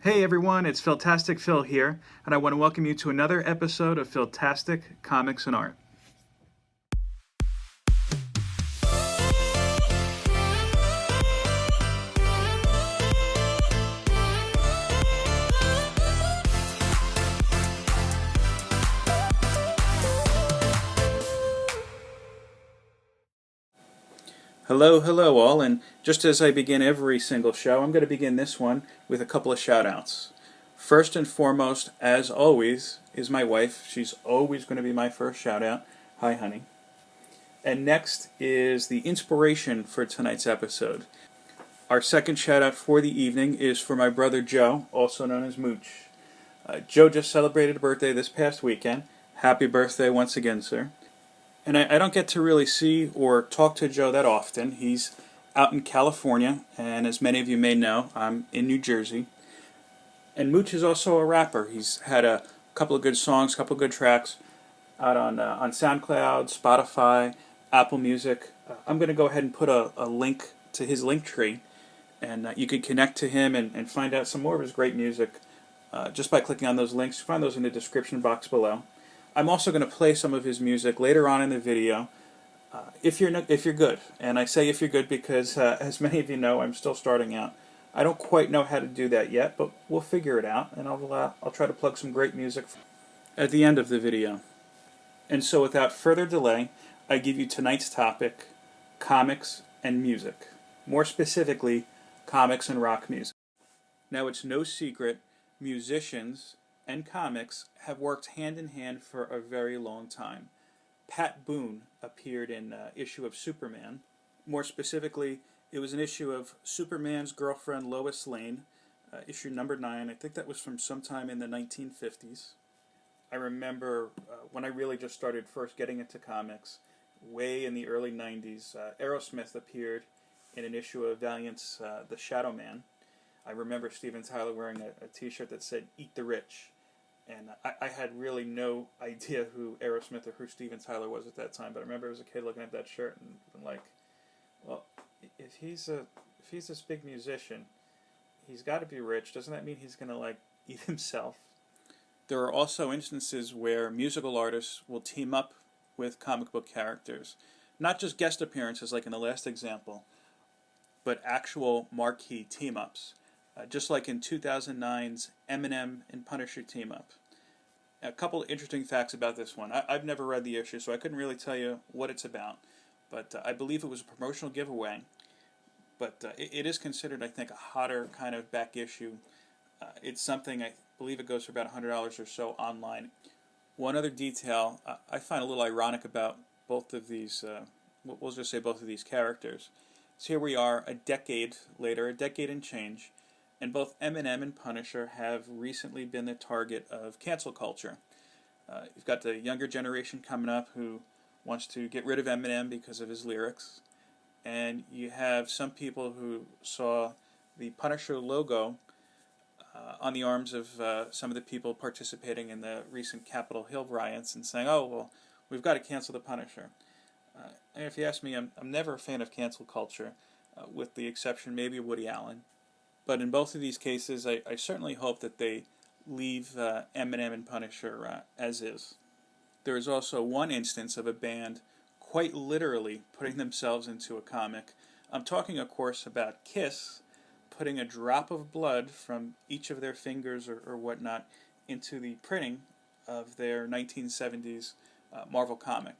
Hey everyone, it's Philtastic Phil here, and I want to welcome you to another episode of Philtastic Comics and Art. Hello all, and just as I begin every single show, I'm going to begin this one with a couple of shout outs. First and foremost, as always, is my wife. She's always going to be my first shout out. Hi, honey. And next is the inspiration for tonight's episode. Our second shout out for the evening is for my brother Joe, also known as Mooch. Joe just celebrated a birthday this past weekend. Happy birthday once again, sir. And I don't get to really see or talk to Joe that often. He's out in California, and as many of you may know, I'm in New Jersey. And Mooch is also a rapper. He's had a couple of good songs, a couple of good tracks out on SoundCloud, Spotify, Apple Music. I'm going to go ahead and put a link to his link tree, and you can connect to him and find out some more of his great music just by clicking on those links. Find those in the description box below. I'm also going to play some of his music later on in the video, if you're good. And I say if you're good because, as many of you know, I'm still starting out. I don't quite know how to do that yet, but we'll figure it out, and I'll try to plug some great music at the end of the video. And so, without further delay, I give you tonight's topic: comics and music. More specifically, comics and rock music. Now, it's no secret musicians and comics have worked hand in hand for a very long time. Pat Boone appeared in an issue of Superman. More specifically, it was an issue of Superman's girlfriend Lois Lane, issue number 9. I think that was from sometime in the 1950s. I remember when I really just started first getting into comics, way in the early 90s, Aerosmith appeared in an issue of Valiant's The Shadow Man. I remember Steven Tyler wearing a t-shirt that said, "Eat the Rich." And I had really no idea who Aerosmith or who Steven Tyler was at that time. But I remember as a kid looking at that shirt and like, well, if he's this big musician, he's got to be rich. Doesn't that mean he's going to like eat himself? There are also instances where musical artists will team up with comic book characters. Not just guest appearances like in the last example, but actual marquee team-ups. Just like in 2009's Eminem and Punisher team-up. A couple of interesting facts about this one. I've never read the issue, so I couldn't really tell you what it's about. But I believe it was a promotional giveaway. But it is considered, I think, a hotter kind of back issue. It's something, I believe it goes for about $100 or so online. One other detail I find a little ironic about both of these, we'll just say both of these characters. So here we are a decade later, a decade and change, and both Eminem and Punisher have recently been the target of cancel culture. You've got the younger generation coming up who wants to get rid of Eminem because of his lyrics, and you have some people who saw the Punisher logo on the arms of some of the people participating in the recent Capitol Hill riots and saying, oh, well, we've got to cancel the Punisher. And if you ask me, I'm never a fan of cancel culture, with the exception maybe of Woody Allen. But in both of these cases, I certainly hope that they leave Eminem and Punisher as is. There is also one instance of a band quite literally putting themselves into a comic. I'm talking, of course, about Kiss putting a drop of blood from each of their fingers or whatnot into the printing of their 1970s Marvel comic.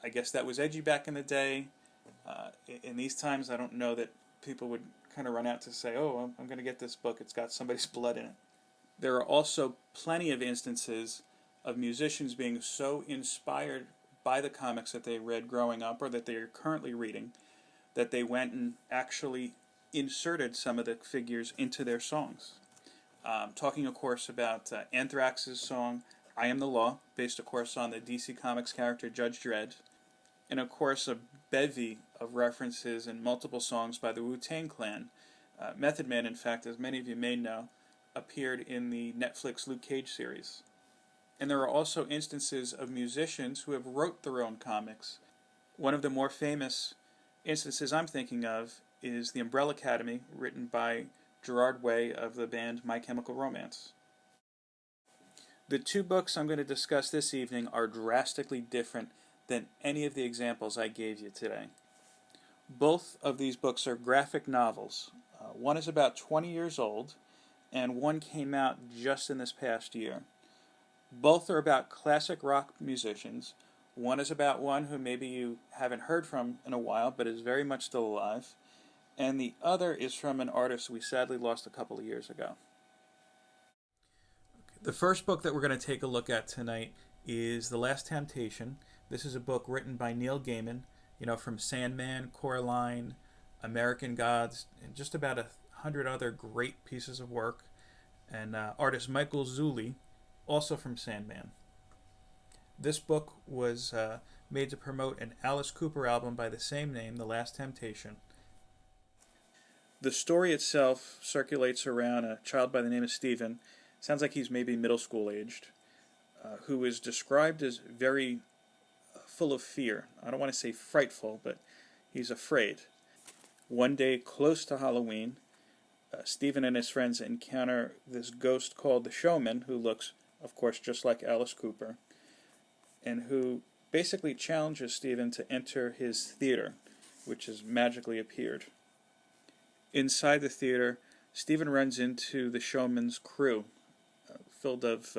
I guess that was edgy back in the day. In these times, I don't know that people would kind of run out to say, oh, I'm going to get this book, it's got somebody's blood in it. There are also plenty of instances of musicians being so inspired by the comics that they read growing up or that they are currently reading that they went and actually inserted some of the figures into their songs. Talking, of course, about Anthrax's song, I Am the Law, based, of course, on the DC Comics character Judge Dredd. And, of course, a bevy of references in multiple songs by the Wu-Tang Clan. Method Man, in fact, as many of you may know, appeared in the Netflix Luke Cage series. And there are also instances of musicians who have wrote their own comics. One of the more famous instances I'm thinking of is The Umbrella Academy, written by Gerard Way of the band My Chemical Romance. The two books I'm going to discuss this evening are drastically different than any of the examples I gave you today. Both of these books are graphic novels. One is about 20 years old, and one came out just in this past year. Both are about classic rock musicians. One is about one who maybe you haven't heard from in a while, but is very much still alive. And the other is from an artist we sadly lost a couple of years ago. The first book that we're going to take a look at tonight is The Last Temptation. This is a book written by Neil Gaiman, from Sandman, Coraline, American Gods, and just about 100 other great pieces of work. And artist Michael Zulli, also from Sandman. This book was made to promote an Alice Cooper album by the same name, The Last Temptation. The story itself circulates around a child by the name of Stephen. Sounds like he's maybe middle school aged, who is described as very full of fear. I don't want to say frightful, but he's afraid. One day, close to Halloween, Stephen and his friends encounter this ghost called the Showman, who looks, of course, just like Alice Cooper, and who basically challenges Stephen to enter his theater, which has magically appeared. Inside the theater, Stephen runs into the Showman's crew, filled of,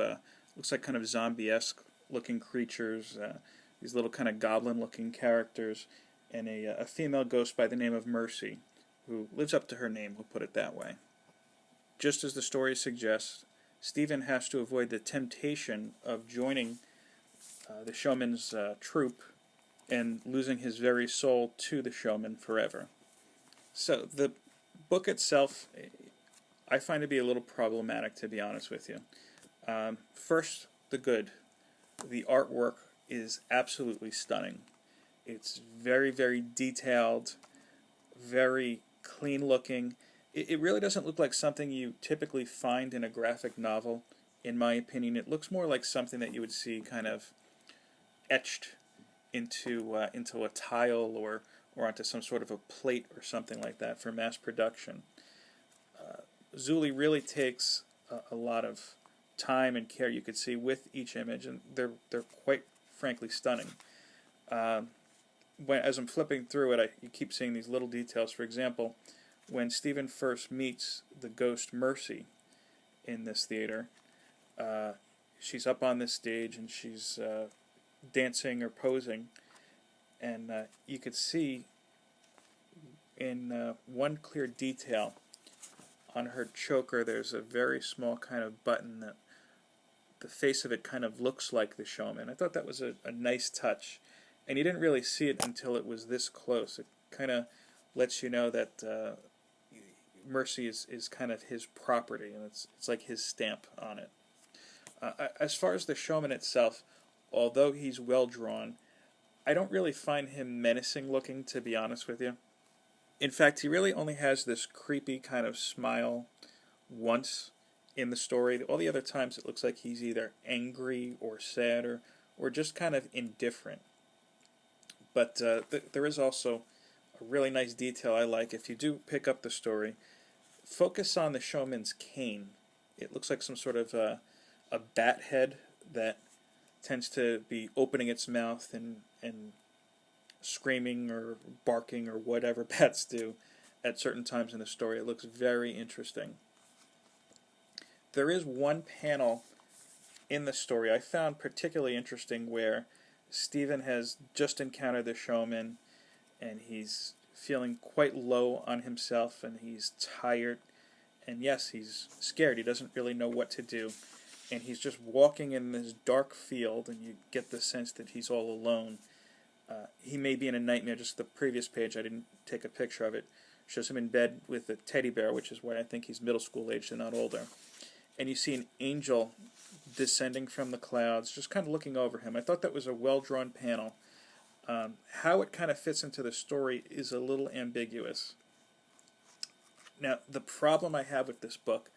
looks like kind of zombie-esque looking creatures, these little kind of goblin-looking characters, and a female ghost by the name of Mercy, who lives up to her name, we'll put it that way. Just as the story suggests, Stephen has to avoid the temptation of joining the Showman's troupe and losing his very soul to the Showman forever. So the book itself, I find to be a little problematic, to be honest with you. First, the good. The artwork is absolutely stunning. It's very, very detailed, very clean looking. It really doesn't look like something you typically find in a graphic novel, in my opinion. It looks more like something that you would see kind of etched into a tile or onto some sort of a plate or something like that for mass production. Zulli really takes a lot of time and care, you could see, with each image, and they're quite frankly stunning. As I'm flipping through it, you keep seeing these little details. For example, when Stephen first meets the ghost Mercy in this theater, she's up on this stage and she's dancing or posing, and you could see in one clear detail on her choker there's a very small kind of button that the face of it kind of looks like the Showman. I thought that was a nice touch, and you didn't really see it until it was this close. It kind of lets you know that Mercy is kind of his property, and it's like his stamp on it. As far as the Showman itself, although he's well drawn, I don't really find him menacing looking, to be honest with you. In fact, he really only has this creepy kind of smile once in the story. All the other times it looks like he's either angry or sad or just kind of indifferent. But there is also a really nice detail I like. If you do pick up the story, focus on the Showman's cane. It looks like some sort of a bat head that tends to be opening its mouth and screaming or barking or whatever bats do at certain times in the story. It looks very interesting. There is one panel in the story I found particularly interesting where Stephen has just encountered the Showman and he's feeling quite low on himself and he's tired, and yes, he's scared. He doesn't really know what to do, and he's just walking in this dark field, and you get the sense that he's all alone. He may be in a nightmare. Just the previous page, I didn't take a picture of it, shows him in bed with a teddy bear, which is why I think he's middle school age and not older. And you see an angel descending from the clouds, just kind of looking over him. I thought that was a well-drawn panel. How it kind of fits into the story is a little ambiguous. Now, the problem I have with this book,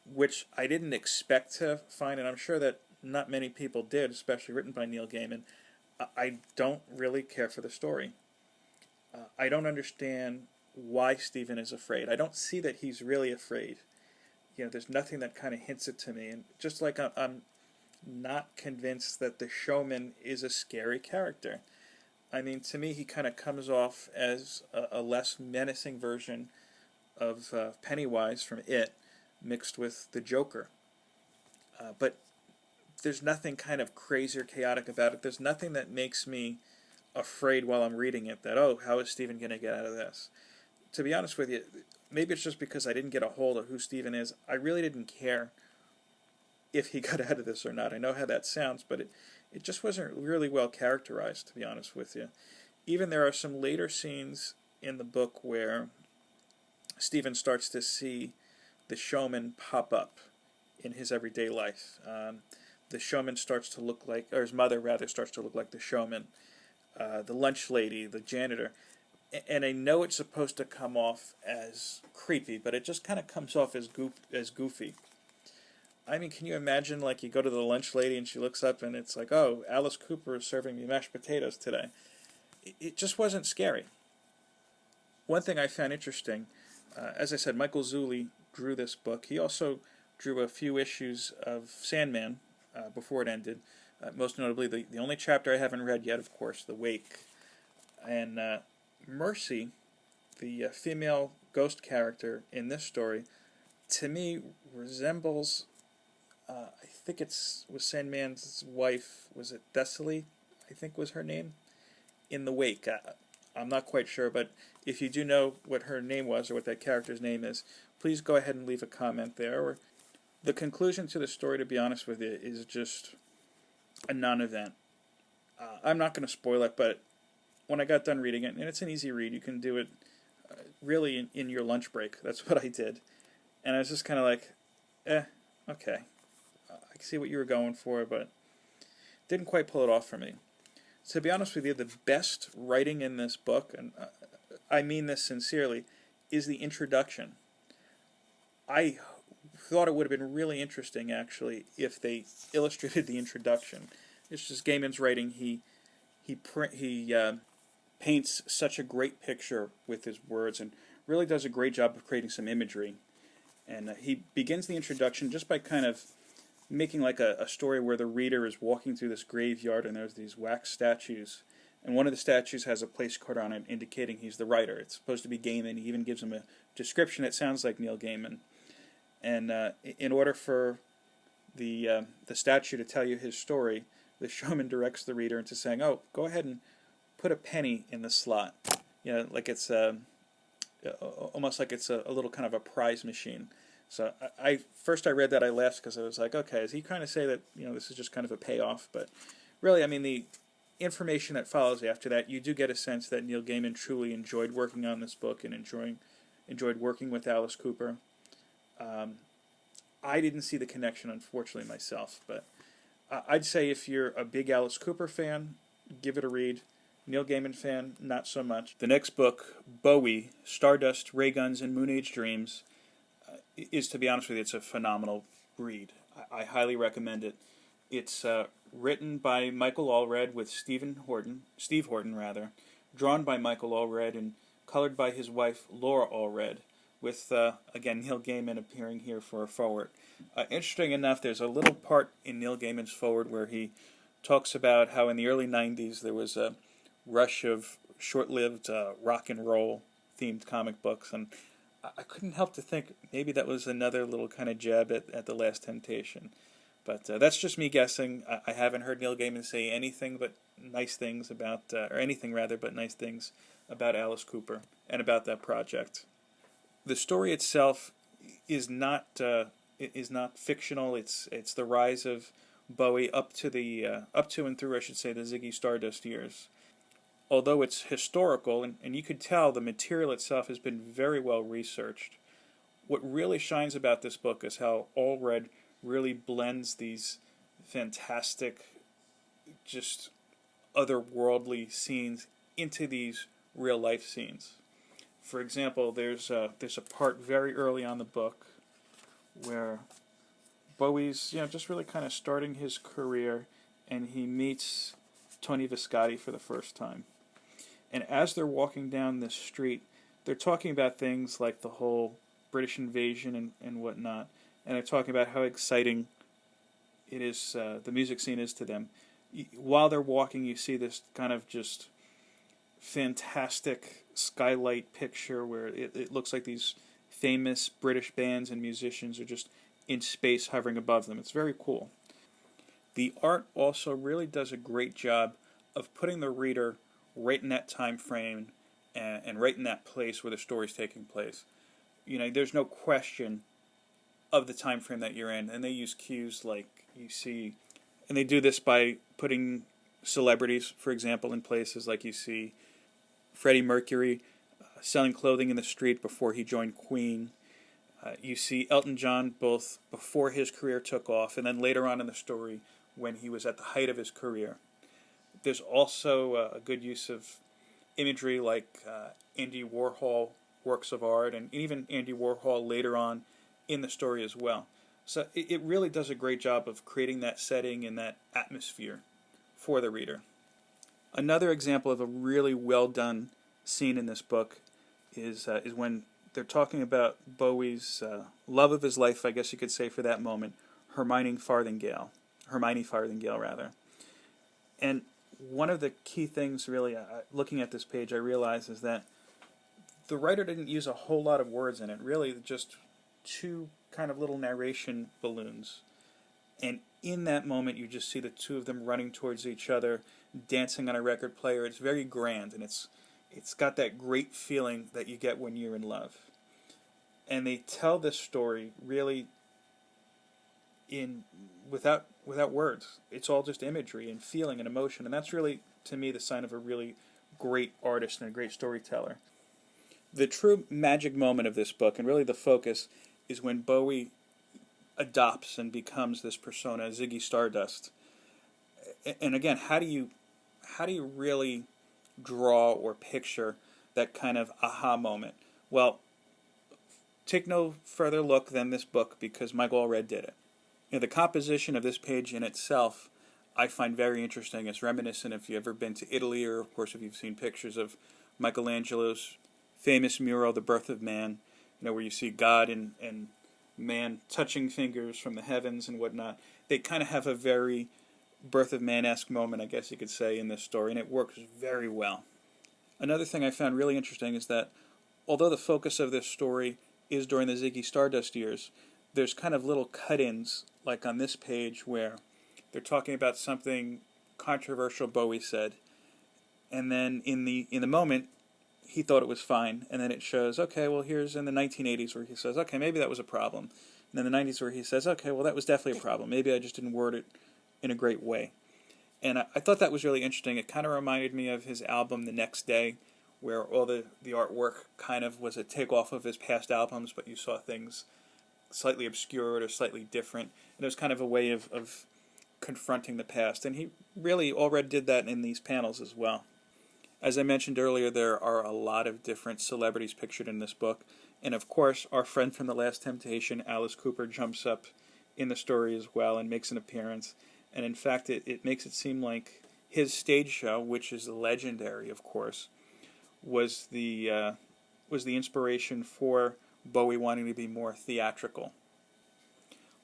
which I didn't expect to find, and I'm sure that not many people did, especially written by Neil Gaiman, I don't really care for the story. I don't understand why Stephen is afraid. I don't see that he's really afraid. There's nothing that kind of hints it to me. And just like I'm not convinced that the showman is a scary character. I mean, to me, he kind of comes off as a less menacing version of Pennywise from It, mixed with the Joker. But there's nothing kind of crazy or chaotic about it. There's nothing that makes me afraid while I'm reading it that, oh, how is Stephen going to get out of this? To be honest with you, maybe it's just because I didn't get a hold of who Stephen is. I really didn't care if he got out of this or not. I know how that sounds, but it just wasn't really well characterized, to be honest with you. Even there are some later scenes in the book where Stephen starts to see the showman pop up in his everyday life. The showman starts to look like, or his mother rather, starts to look like the showman. The lunch lady, the janitor. And I know it's supposed to come off as creepy, but it just kind of comes off as goofy. I mean, can you imagine, like, you go to the lunch lady and she looks up and it's like, oh, Alice Cooper is serving me mashed potatoes today. It just wasn't scary. One thing I found interesting, as I said, Michael Zulli drew this book. He also drew a few issues of Sandman before it ended. Most notably, the only chapter I haven't read yet, of course, The Wake. And Mercy, the female ghost character in this story, to me resembles, I think was Sandman's wife, was it Thessaly, I think was her name, in The Wake. I'm not quite sure, but if you do know what her name was or what that character's name is, please go ahead and leave a comment there. Or the conclusion to the story, to be honest with you, is just a non-event. I'm not going to spoil it, but when I got done reading it, and it's an easy read, you can do it really in your lunch break. That's what I did. And I was just kind of like, okay. I can see what you were going for, but didn't quite pull it off for me. To be honest with you, the best writing in this book, and I mean this sincerely, is the introduction. I thought it would have been really interesting, actually, if they illustrated the introduction. It's just Gaiman's writing. He paints such a great picture with his words and really does a great job of creating some imagery. And he begins the introduction just by kind of making like a story where the reader is walking through this graveyard and there's these wax statues. And one of the statues has a place card on it indicating he's the writer. It's supposed to be Gaiman. He even gives him a description that sounds like Neil Gaiman. And in order for the statue to tell you his story, the showman directs the reader into saying, oh, go ahead and put a penny in the slot. Like it's almost like it's a little kind of a prize machine. So I read that, I laughed because I was like, okay, is he trying to say that this is just kind of a payoff? But really, I mean, the information that follows after that, you do get a sense that Neil Gaiman truly enjoyed working on this book and enjoyed working with Alice Cooper. I didn't see the connection, unfortunately, myself, but I'd say if you're a big Alice Cooper fan, give it a read. Neil Gaiman fan, not so much. The next book, Bowie, Stardust, Rayguns, and Moonage Dreams, is, to be honest with you, it's a phenomenal read. I highly recommend it. It's written by Michael Allred with Steve Horton, drawn by Michael Allred and colored by his wife Laura Allred, with, again, Neil Gaiman appearing here for a foreword. Interesting enough, there's a little part in Neil Gaiman's foreword where he talks about how in the early 90s there was a rush of short-lived rock and roll themed comic books, and I couldn't help to think maybe that was another little kind of jab at The Last Temptation. But that's just me guessing. I haven't heard Neil Gaiman say anything but nice things about, or anything rather but nice things about Alice Cooper and about that project. The story itself is not fictional. It's the rise of Bowie up to and through, I should say, the Ziggy Stardust years. Although it's historical, and you could tell the material itself has been very well researched, what really shines about this book is how Allred really blends these fantastic, just otherworldly scenes into these real-life scenes. For example, there's a part very early on in the book where Bowie's just really kind of starting his career, and he meets Tony Visconti for the first time. And as they're walking down this street, they're talking about things like the whole British invasion and whatnot, and they're talking about how exciting it is, the music scene is to them. While they're walking, you see this kind of just fantastic skylight picture where it looks like these famous British bands and musicians are just in space hovering above them. It's very cool. The art also really does a great job of putting the reader right in that time frame and right in that place where the story's taking place. You know, there's no question of the time frame that you're in, and they use cues like you see, and they do this by putting celebrities, for example, in places like you see Freddie Mercury selling clothing in the street before he joined Queen. You see Elton John both before his career took off and then later on in the story when he was at the height of his career. There's also a good use of imagery like Andy Warhol works of art and even Andy Warhol later on in the story as well. So it really does a great job of creating that setting and that atmosphere for the reader. Another example of a really well done scene in this book is when they're talking about Bowie's love of his life, I guess you could say for that moment, Hermione Farthingale, rather. And one of the key things, really, looking at this page, I realize is that the writer didn't use a whole lot of words in it. Really, just two kind of little narration balloons. And in that moment, you just see the two of them running towards each other, dancing on a record player. It's very grand, and it's got that great feeling that you get when you're in love. And they tell this story really without words. It's all just imagery and feeling and emotion, and that's really, to me, the sign of a really great artist and a great storyteller. The true magic moment of this book, and really the focus, is when Bowie adopts and becomes this persona, Ziggy Stardust. And again, how do you really draw or picture that kind of aha moment? Well, take no further look than this book, because Michael Allred did it. You know, the composition of this page in itself I find very interesting. It's reminiscent if you've ever been to Italy, or of course if you've seen pictures of Michelangelo's famous mural, The Birth of Man, you know, where you see God and man touching fingers from the heavens and whatnot. They kind of have a very Birth of Man-esque moment, I guess you could say, in this story, and it works very well. Another thing I found really interesting is that although the focus of this story is during the Ziggy Stardust years, there's kind of little cut-ins, like on this page, where they're talking about something controversial Bowie said, and then in the moment, he thought it was fine, and then it shows, okay, well, here's in the 1980s where he says, okay, maybe that was a problem. And then the 90s where he says, okay, well, that was definitely a problem. Maybe I just didn't word it in a great way. And I thought that was really interesting. It kind of reminded me of his album The Next Day, where all the artwork kind of was a takeoff of his past albums, but you saw things slightly obscured or slightly different. And it was kind of a way of confronting the past. And he really, Allred did that in these panels as well. As I mentioned earlier, there are a lot of different celebrities pictured in this book. And of course, our friend from The Last Temptation, Alice Cooper, jumps up in the story as well and makes an appearance. And in fact, it makes it seem like his stage show, which is legendary, of course, was the inspiration for Bowie wanting to be more theatrical.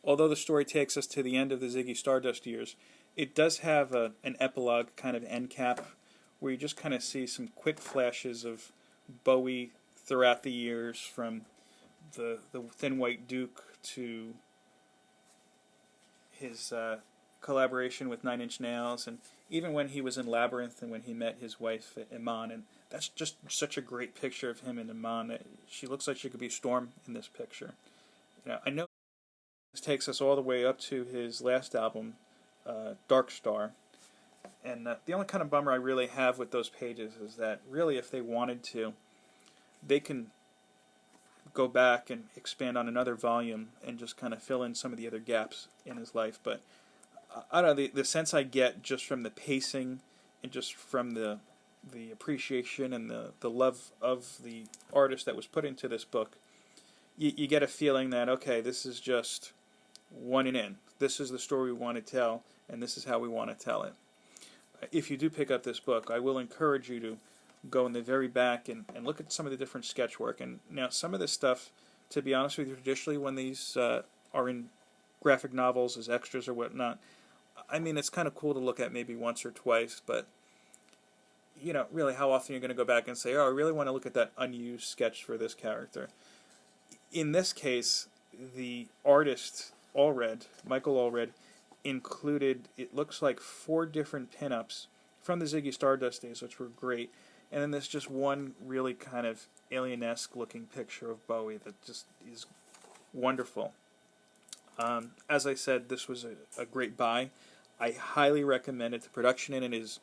Although the story takes us to the end of the Ziggy Stardust years, it does have an epilogue kind of end cap, where you just kind of see some quick flashes of Bowie throughout the years, from the Thin White Duke to his collaboration with Nine Inch Nails, and even when he was in Labyrinth and when he met his wife Iman. And that's just such a great picture of him and Iman. She looks like she could be Storm in this picture. You know, I know this takes us all the way up to his last album, Dark Star. And the only kind of bummer I really have with those pages is that really, if they wanted to, they can go back and expand on another volume and just kind of fill in some of the other gaps in his life. But I don't know, the sense I get just from the pacing and just from the appreciation and the love of the artist that was put into this book, you get a feeling that, okay, this is just one and in. This is the story we want to tell, and this is how we want to tell it. If you do pick up this book, I will encourage you to go in the very back and look at some of the different sketch work. And now some of this stuff, to be honest with you, traditionally when these are in graphic novels as extras or whatnot, I mean, it's kind of cool to look at maybe once or twice, but you know, really, how often you're going to go back and say, oh, I really want to look at that unused sketch for this character. In this case, the artist, Allred, Michael Allred, included, it looks like 4 different pinups from the Ziggy Stardust days, which were great. And then there's just one really kind of alien-esque looking picture of Bowie that just is wonderful. As I said, this was a great buy. I highly recommend it. The production in it is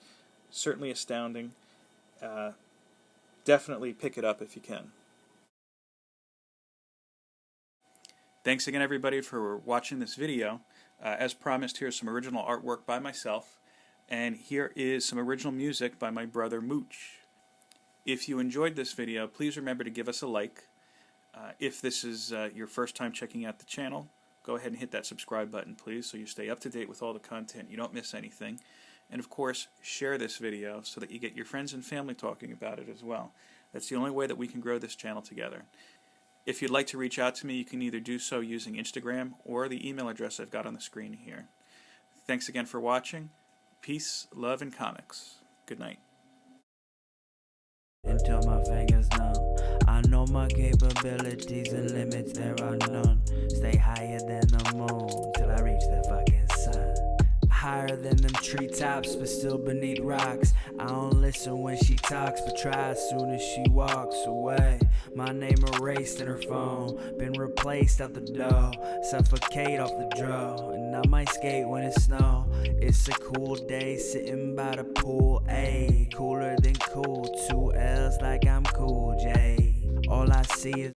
certainly astounding. Definitely pick it up if you can. Thanks again, everybody, for watching this video. As promised, here's some original artwork by myself, and here is some original music by my brother Mooch. If you enjoyed this video, please remember to give us a like. If this is your first time checking out the channel, go ahead and hit that subscribe button, please, so you stay up to date with all the content, you don't miss anything. And of course, share this video so that you get your friends and family talking about it as well. That's the only way that we can grow this channel together. If you'd like to reach out to me, you can either do so using Instagram or the email address I've got on the screen here. Thanks again for watching. Peace, love, and comics. Good night. Until my fingers numb, I know my capabilities and limits, there are none. Stay higher than the moon till I reach the fucking sun. Higher than them treetops, but still beneath rocks. I don't listen when she talks, but try as soon as she walks away. My name erased in her phone, been replaced out the door. Suffocate off the draw, and I might skate when it's snow. It's a cool day sitting by the pool, ayy. Cooler than cool, 2 L's like I'm Cool J. All I see is